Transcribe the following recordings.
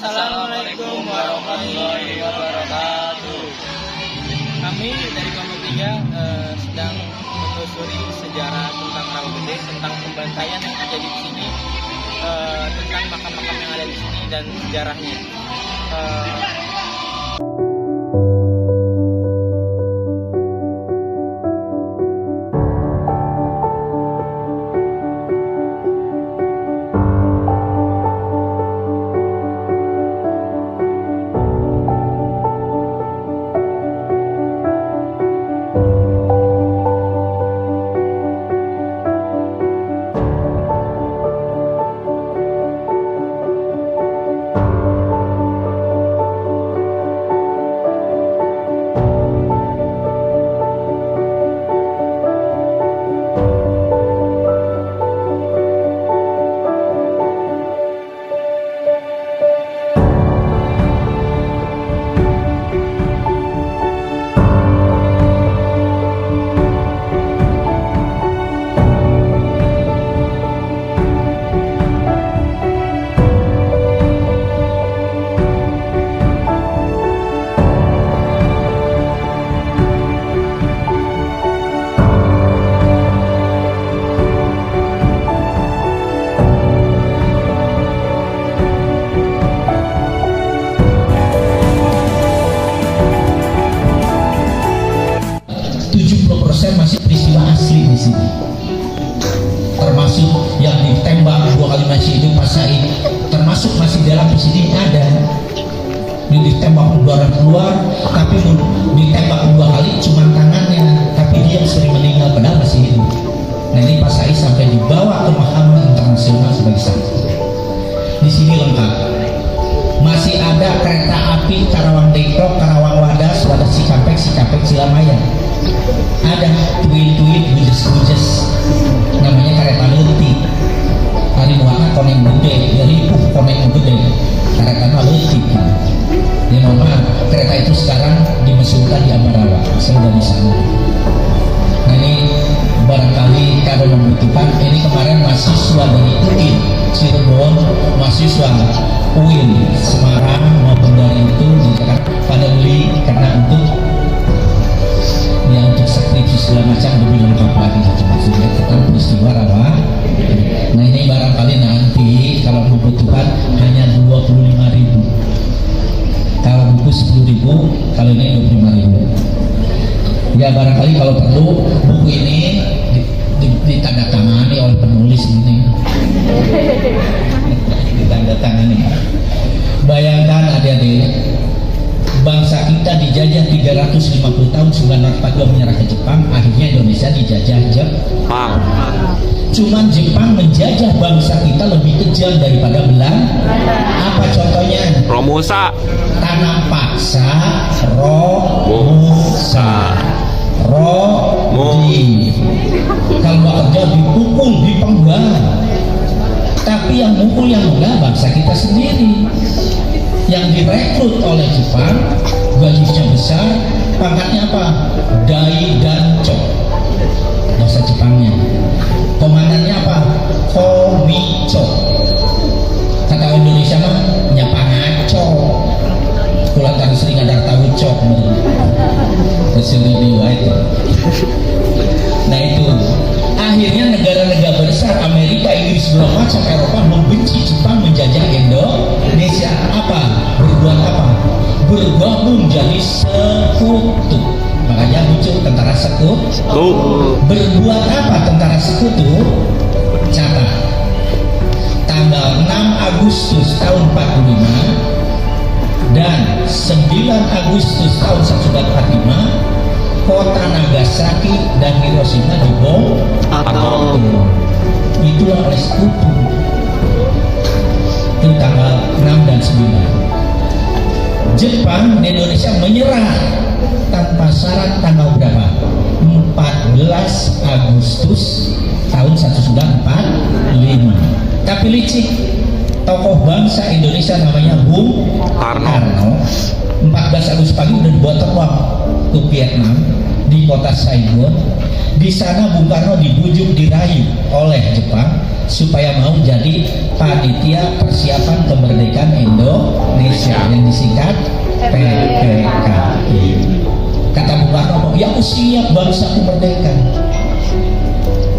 Assalamualaikum warahmatullahi wabarakatuh. Kami dari kelompok 3 sedang menelusuri sejarah tentang Rawagede, tentang pembantaian yang terjadi di sini, tentang makam-makam yang ada di sini dan sejarahnya. Masih peristiwa asli di sini, termasuk yang ditembak 2 kali masih hidup Pak Said, termasuk masih dalam di sini ada yang ditembak keluar, tapi ditembak 2 kali cuma tangannya, tapi dia sering meninggal padahal masih hidup. Nah ini Pak Said sampai dibawa ke mahkamah internasional sebagai saksi. Di sini lengkap, masih ada kereta api Karawang Depok, Karawang Wadas, Wadas Cikampek, Cikampek Cilamaya. Ada tuin-tuin bujes-bujes namanya kereta leutik, hari muaka koneng gede, jadi koneng gede kereta leutik. Ya mohon maaf, kereta itu sekarang dimesulkan di Ambarawa, saya udah di sana. Nah ini barangkali kalau membutuhkan, ini kemarin mahasiswa dari UIN Cirebon, mahasiswa UIN Semarang maupun dari itu di Jakarta pada beli karena untuk untuk skripsi segala macam lebih lengkap lagi maksudnya tentang peristiwa Rawa. Nah ini barangkali nanti kalau membutuhkan hanya 25.000, kalau buku 10.000, kalau ini 25.000. Ya barangkali kalau perlu buku ini ditandatangani oleh penulis ini. Ditandatangani. Bayangkan adik-adik, bangsa kita dijajah 350 tahun 1942 menyerah ke Jepang, akhirnya Indonesia dijajah Jepang. Cuman Jepang menjajah bangsa kita lebih kejam daripada Belanda. Apa contohnya? Romusa. Tanam paksa, Romusa. Rodi. Kalau nggak kerja dipukul, dipenggal. Tapi yang mukul yang enggak bangsa kita sendiri. Yang direkrut oleh Jepang, gajinya besar, pangkatnya apa? Dai Dancho, bahasa Jepangnya. Komandannya apa? Komicho. Kata Indonesia mah nyapangaco. Kulantan sering ada tahu cok, kesini itu. Nah itu, akhirnya negara-negara besar Amerika, Inggris, segala macam Eropa membenci Jepang menjajah Indonesia. Apa? Berbuat apa? Bergabung jadi sekutu. Makanya muncul tentara sekutu. Berbuat apa tentara sekutu? Catat. Tanggal 6 Agustus tahun 45 dan 9 Agustus tahun 1945 kota Nagasaki dan Hiroshima dibom atom. Itulah oleh sekutu. Itu tanggal 6 dan 9. Jepang di Indonesia menyerah tanpa syarat tanggal berapa? 14 Agustus tahun 1945. Tapi licik, tokoh bangsa Indonesia namanya Bung Karno 14 Agustus pagi udah dibawa terbang ke Vietnam di kota Saigon. Di sana Bung Karno dibujuk dirayu oleh Jepang supaya mau jadi panitia persiapan kemerdekaan Indonesia. Indonesia yang disingkat PPKI. Kata Bung Karno, ya aku siap bangsaku merdeka.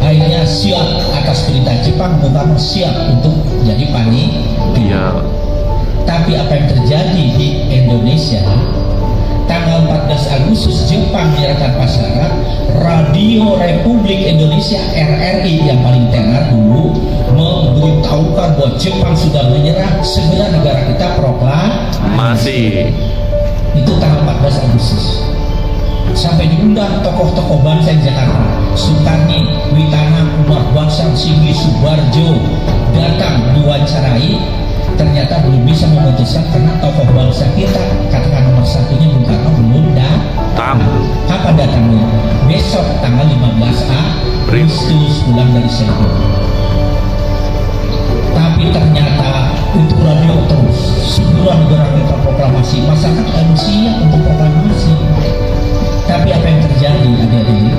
Akhirnya siap atas perintah Jepang, Bung Karno siap untuk jadi panitia. Tapi apa yang terjadi di Indonesia? Tanggal 14 Agustus Jepang menyerahkan pasarkan Radio Republik Indonesia RRI yang paling tenar dulu memberitahukan bahwa Jepang sudah menyerah, segera negara kita proklamasi. Itu tanggal 14 Agustus. Sampai diundang tokoh-tokoh bangsa di Jakarta, Sukarni, Witana, Umar Bangsang, Singgi, Subarjo datang diwawancarai. Ternyata belum bisa memutuskan karena tokoh bangsa kita, katakan nomor satunya Bung Karno belum datang. Kapan datangnya? Besok tanggal 15 Agustus pulang dari Saigon. Tapi ternyata itu radio terus segera negara kita proklamasi, masyarakat harus siap untuk proklamasi. Tapi apa yang terjadi adik-adik?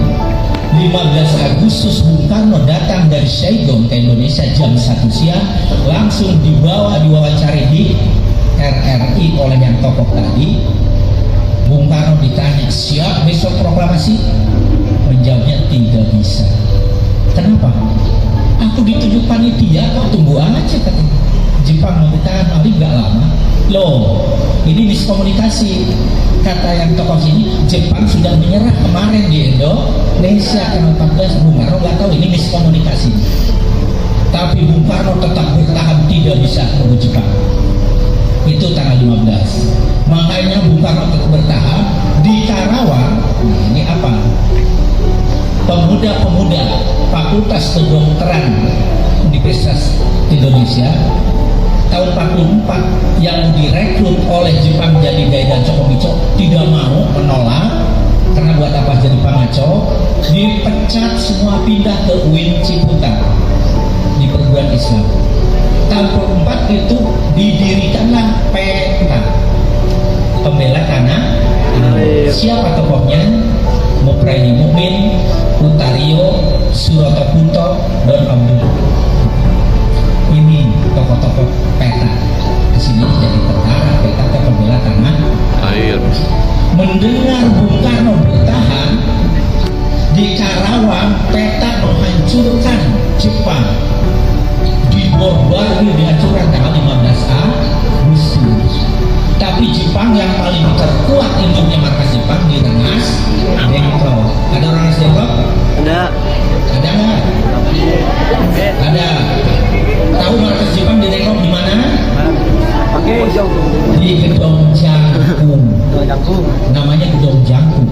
15 Agustus Bung Karno datang dari Saigon ke Indonesia jam 1 siang, langsung diwawancari di RRI oleh yang tokoh tadi. Bung Karno ditanya, siap besok proklamasi? Menjawabnya tidak bisa. Kenapa? Aku ditunjuk panitia, kok tunggu aja katanya. Jepang memberitakan paling gak lama. Loh, ini miskomunikasi. Kata yang tokoh sini, Jepang sudah menyerah kemarin di Indonesia tanggal 14. Bung Karno nggak tahu, ini miskomunikasi. Tapi Bung Karno tetap bertahan tidak bisa tunggu Jepang. Itu tanggal 15. Makanya Bung Karno tetap bertahan di Karawang. Nah, ini apa? Pemuda-pemuda Fakultas Kedokteran Universitas Indonesia tahun 44 yang direkrut oleh Jepang jadi Daidan Chokomicho tidak mau, menolak karena buat apa jadi pangaco, dipecat semua, pindah ke UIN Ciputat di perguruan Islam. Tahun 44 itu didirikanlah PETA, Pembela Tanah. Siapa tokohnya? Mupraini Mukmin, Utario, Suroto Kunto, Don Abdul. Ini tokoh-tokoh PETA kesini jadi tentara PETA atau Pembela Tanah Air. Mendengar Bung Karno bertahan di Karawang, PETA menghancurkan Jepang di Borbaru, dihancurkan tanggal 15 Agustus. Tapi Jepang yang paling terkuat induknya markas Jepang di Rengas Dengklok. Ada orang Rengas Dengklok? Ada nggak? Ada. Tahu markas Jepang di Dengklok di mana? Di Gedong Jangkung. Namanya Gedong Jangkung.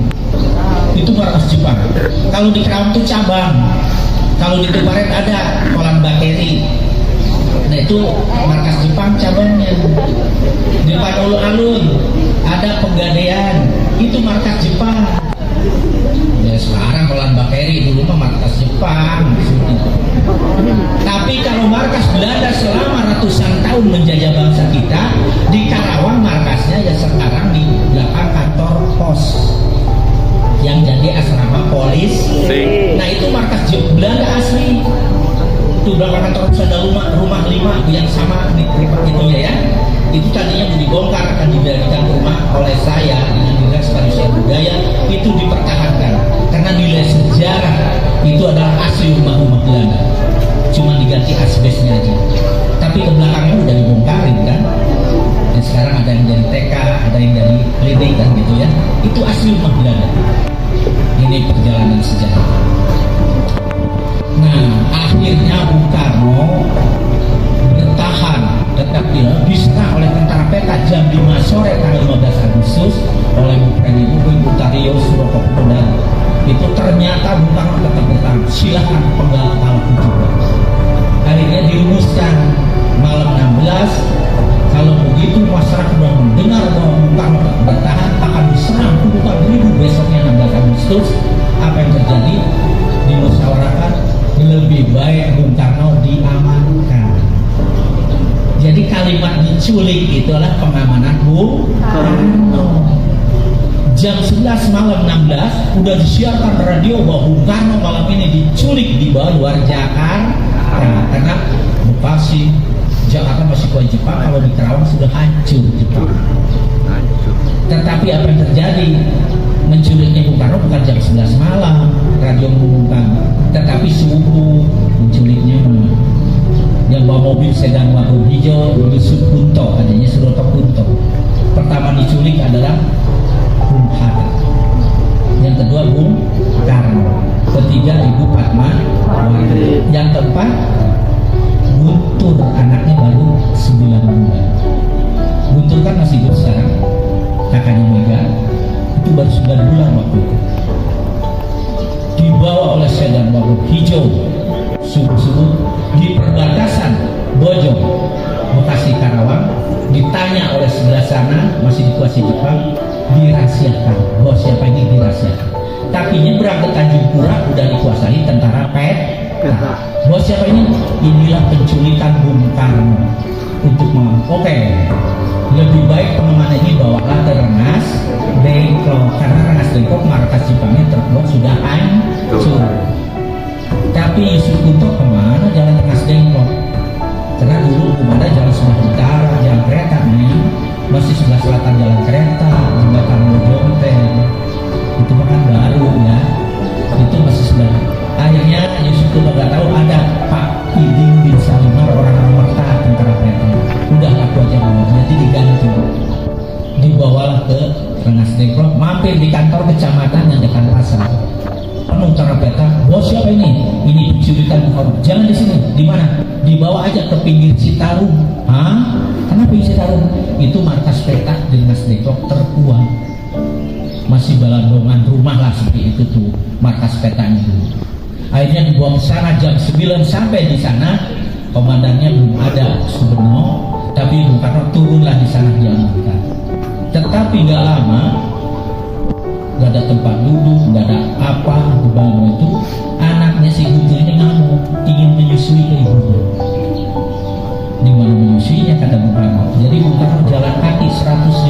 Itu markas Jepang. Kalau di Kerawang itu cabang. Kalau di Tuparet ada Kolam Bakeri. Nah itu markas Jepang cabangnya. Di Padolo Alun ada Pegadaian. Itu markas Jepang. Ya sekarang Kolam Bakeri, dulu mah markas Jepang. Tapi kalau markas Belanda selama ratusan tahun menjajah bangsa kita, di Karawang markasnya ya sekarang di belakang kantor pos yang jadi asrama polisi. Nah itu markas Belanda asli. Itu belakang kantor pos ada rumah 5 yang sama itunya ya. Itu tadinya mau dibongkar, akan dijadikan rumah oleh saya dengan Dinas Pariwisata Budaya. Itu dipertahankan karena nilai sejarah itu adalah asli rumah-rumah Belanda, cuma diganti asbesnya aja. Tapi ke belakangnya udah dibongkarin kan. Dan sekarang ada yang dari TK, ada yang dari klinik kan gitu ya. Itu asli rumah Belanda. Ini perjalanan sejarah. Nah, akhirnya Bung Karno bertahan, tetap diserang oleh tentara PETA jam 5 sore tanggal 15 Agustus oleh Mupraini Mukmin, Utario, Suroto Kunto. Itu ternyata Bung Karno tetap bertahan. Silahkan penggal kepala juga. Akhirnya dirumuskan malam 16. Kalau begitu masyarakat sudah mendengar bahwa Bung Karno tetap bertahan, akan diserang puluhan ribu besoknya 16 Agustus. Apa yang terjadi? Dimusyawarahkan lebih baik Bung Karno diamankan. Jadi kalimat diculik itu adalah pengamanan Bung Karno. Jam 11 malam 16 udah disiarkan radio bahwa Bung Karno malam ini diculik di bawah luar Jakarta. Karena Bekasi, Jakarta masih kuat Jepang, kalau di Karawang sudah hancur Jepang. Tetapi apa yang terjadi? Menculiknya Bung Karno bukan jam 11 malam, radio mengumumkan, tetapi subuh menculiknya. Yang bawa mobil sedan warna hijau Yusuf Kunto, adanya Suroto Kunto. Pertama diculik adalah Bung Hatta, yang kedua Bung Karno, ketiga Ibu Fatma, yang keempat Guntur, anaknya baru 9 bulan. Guntur kan masih hidup sekarang, kakaknya Mega, itu baru 9 bulan waktu itu. Dibawa oleh sedan warna hijau subuh-subuh di perbatasan Bojong, Bekasi, Karawang. Ditanya oleh sebelah sana, masih dikuasai Jepang, dirahasiakan. Bahwa siapa ini dirahasiakan. Tapi nyebrang ke Tanjung Pura udah dikuasai tentara PETA. Bahwa siapa ini? Inilah penculikan Bung Karno. Untuk lebih baik pengaman ini bawalah ke Rengas Dengklok, karena Rengas Dengklok markas Jepangnya terbuat sudah hancur. Tapi Yusuf Kunto kemana jalan Rengas Dengklok? Karena dulu belum ada jalan sebelah utara, jalan kereta nih, masih sebelah selatan jalan kereta, jembatan Mojonteng. Itu kan baru ya, itu masih sebelah. Akhirnya Yusuf Kunto nggak tahu ada Pak Iding bin Salimar, orang Merta, tentara kereta. Udah aku aja mau, jadi diganti. Dibawalah ke Rengas Dengklok, mampir di kantor kecamatan yang dekat pasar. Penuh peta, bos siapa ini? Ini penculikan Bung Karno. Jangan di sini, di mana? Dibawa aja ke pinggir Citarum. Hah? Kenapa pinggir Citarum? Itu markas peta di Rengas Dengklok terkuat. Masih balandongan rumah lah seperti itu tuh markas petanya dulu. Akhirnya dibawa ke sana jam 9, sampai di sana komandannya belum ada, Suberno, tapi Bung Karno turunlah di sana diamankan. Tetapi nggak lama, nggak ada tempat duduk, nggak ada apa di bawah itu. Anaknya si Guntur ini ngamuk, ingin menyusui ke ibunya. Di mana menyusuinya kata Bung Karno. Jadi Bung Karno jalan kaki 150